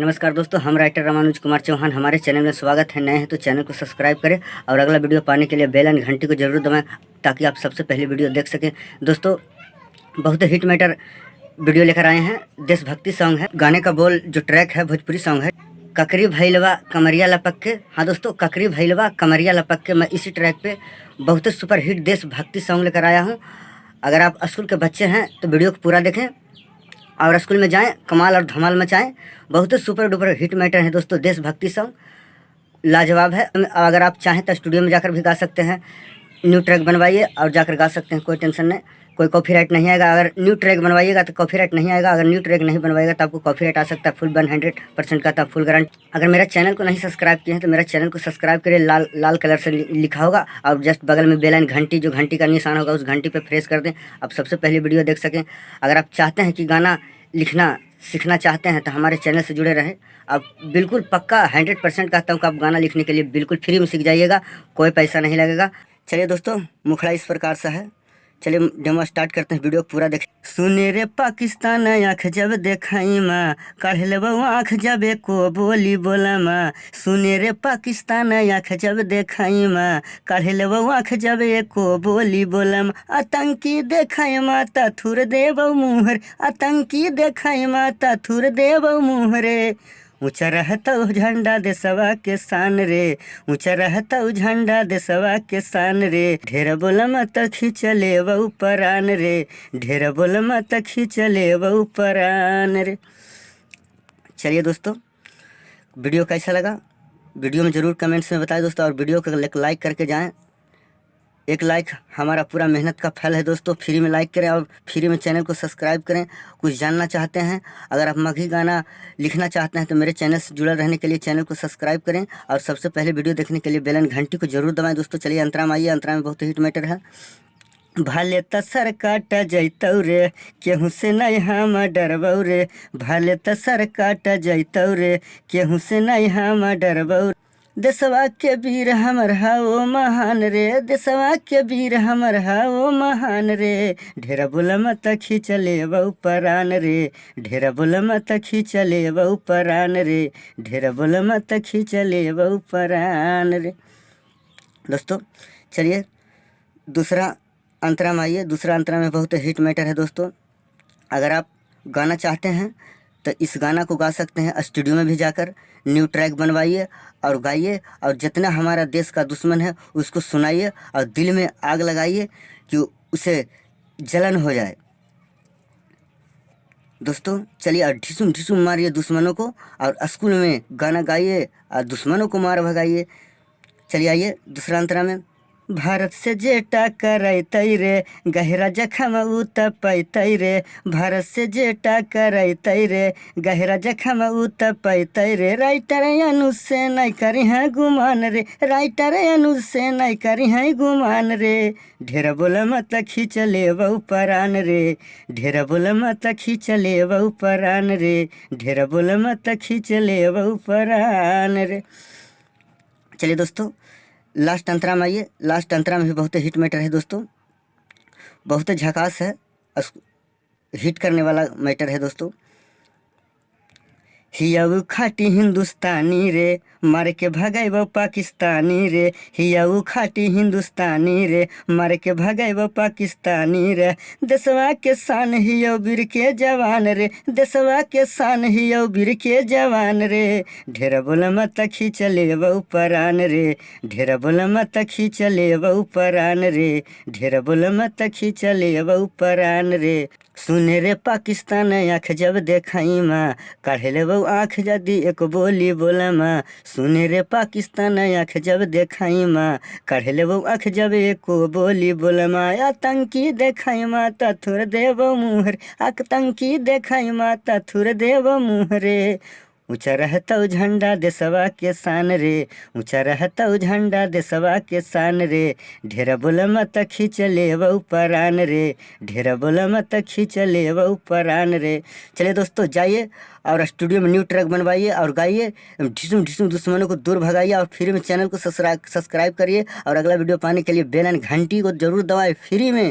नमस्कार दोस्तों, हम राइटर रामानुज कुमार चौहान। हमारे चैनल में स्वागत है। नए हैं तो चैनल को सब्सक्राइब करें और अगला वीडियो पाने के लिए बेल एंड घंटी को जरूर दबाएं ताकि आप सबसे पहले वीडियो देख सकें। दोस्तों, बहुत हिट मैटर वीडियो लेकर आए हैं। देशभक्ति सॉन्ग है। गाने का बोल जो ट्रैक है भोजपुरी सॉन्ग है, ककरी भैलवा कमरिया लपक के। हाँ दोस्तों, ककरी भैलवा कमरिया लपक के। मैं इसी ट्रैक पे बहुत सुपर हिट देशभक्ति सॉन्ग लेकर आया हूँ। अगर आप स्कूल के बच्चे हैं तो वीडियो को पूरा देखें और स्कूल में जाएं, कमाल और धमाल मचाएं। बहुत सुपर डुपर हिट मैटर है दोस्तों। देशभक्ति सॉन्ग लाजवाब है। अगर आप चाहें तो स्टूडियो में जाकर भी गा सकते हैं। न्यू ट्रैक बनवाइए और जाकर गा सकते हैं, कोई टेंशन नहीं, कोई कॉपीराइट नहीं आएगा। अगर न्यू ट्रैक बनवाइएगा तो कॉपीराइट नहीं आएगा। अगर न्यू ट्रैक नहीं बनवाइएगा तो आपको कॉपीराइट आ सकता है। फुल 100% का था, फुल गारंटी। अगर मेरा चैनल को नहीं सब्सक्राइब किए हैं तो मेरा चैनल को सब्सक्राइब करिए। लाल लाल कलर से लिखा होगा और जस्ट बगल में बेल एंड घंटी, जो घंटी का निशान होगा उस घंटी पर प्रेस कर दें। आप सबसे पहले वीडियो देख सकें। अगर आप चाहते हैं कि गाना लिखना सीखना चाहते हैं तो हमारे चैनल से जुड़े रहें। आप बिल्कुल पक्का 100% कहता हूँ कि आप गाना लिखने के लिए बिल्कुल फ्री में सीख जाइएगा, कोई पैसा नहीं लगेगा। चलिए दोस्तों, मुखड़ा इस प्रकार सा है। चलिए डेमो स्टार्ट करते हैं, वीडियो पूरा देखें। सुने रे पाकिस्तान आँख जब देखाई माँ, काढ़ लेबो आँख जब एको बोली बोला माँ। सुने रे पाकिस्तान आँख जब देखाई माँ, काढ़ लेबो आँख जब एको बोली बोला माँ। आतंकी देखाई माता थुर देबो मुहर, आतंकी देखाई माता थुर देबो मुहरे। ऊँचा रहता झंडा देशवा के शान रे, ऊँचा रहता झंडा देशवा के शान रे। ढेर बोला मत खींचले वो परान रे, ढेर बोला मत खींचले वो परान रे। चलिए दोस्तों, वीडियो कैसा लगा वीडियो में ज़रूर कमेंट्स में बताएं दोस्तों, और वीडियो को लाइक करके जाएं। एक लाइक हमारा पूरा मेहनत का फल है दोस्तों। फ्री में लाइक करें और फ्री में चैनल को सब्सक्राइब करें। कुछ जानना चाहते हैं, अगर आप मगही गाना लिखना चाहते हैं तो मेरे चैनल से जुड़े रहने के लिए चैनल को सब्सक्राइब करें और सबसे पहले वीडियो देखने के लिए बेल एंड घंटी को जरूर दबाएं दोस्तों। चलिए अंतरा में आइए। अंतरा में बहुत हिट मैटर है। भाले तसर काट जैतौ रे, केहू से नहीं हम डरबौ रे। भाले तसर काट जैतौ रे, केहू से नहीं हम डरबौ। देशवा के वीर हमर हाओ महान रे, देशवा के वीर हमर हाओ महान रे। ढेर बोला मत खींचले बहु परान रे, ढेर बोला मत खींचले बहु परान रे, ढेर बोला मत खींचले बहु परान रे। दोस्तों चलिए दूसरा अंतरा में आइए। दूसरा अंतरा में बहुत हिट मैटर है दोस्तों। अगर आप गाना चाहते हैं तो इस गाना को गा सकते हैं। स्टूडियो में भी जाकर न्यू ट्रैक बनवाइए और गाइए, और जितना हमारा देश का दुश्मन है उसको सुनाइए और दिल में आग लगाइए कि उसे जलन हो जाए। दोस्तों चलिए, और ढिसुम ढिसुम मारिए दुश्मनों को और स्कूल में गाना गाइए और दुश्मनों को मार भगाइए। चलिए आइए दूसरा अंतरा में। भारत से जेटा करैतै रे, गहरा जखम उतपैतै रे। भारत से जेटा करैतै रे, गहरा जखम उतपैतै रे। राइटर अनुज से नहीं करी है गुमान रे, राइटर अनुज से नहीं करी है गुमान रे। ढेर बोला मत खींचले बहु परान रे, ढेर बोला मत खींचले बहु परान रे, ढेर बोला मत खींचले बहु परान रे। चलिए दोस्तों, लास्ट अंतरा में आइए। लास्ट अंतरा में भी बहुत हिट मैटर है दोस्तों। बहुत झकास है, हिट करने वाला मैटर है दोस्तों। हियाऊ खाटी हिंदुस्तानी रे, मार के भगाइबो पाकिस्तानी रे। हियाऊ खाटी हिंदुस्तानी रे, मार के भगाइबो पाकिस्तानी रे। देशवा के शान हियो वीर के जवान रे, देशवा के शान हियो वीर के जवान रे। ढेर बोला मत खींचले बहु परान रे, ढेर बोला मत खींचले बहु परान रे, ढेर बोला मत खींचले बहु परान रे। सुने रे पाकिस्तान आँख जब देखाई माँ, काढ़ लेबो आँख यदि एक बोली बोला माँ। सुने रे पाकिस्तान आँख जब देखाई माँ, काढ़ लेबो आँख जब एको बोली बोला माँ। आतंकी देखाई माँ ता थुर देबो मुहर, आतंकी देखाई माँ ता थुर देबो मुहरे। ऊँचा रहता झंडा देशवा के शान रे, ऊँचा रहता झंडा देशवा के शान रे। ढेर बोला मत खींचले बहु परान रे, ढेर बोला मत खींचले बहु परान रे। चलिए दोस्तों, जाइए और स्टूडियो में न्यू ट्रैक बनवाइए और गाइए। ढिसुम ढिसुम दुश्मनों को दूर भगाइए और फ्री में चैनल को सब्सक्राइब करिए और अगला वीडियो पाने के लिए बेल एंड घंटी को जरूर दबाएं फ्री में।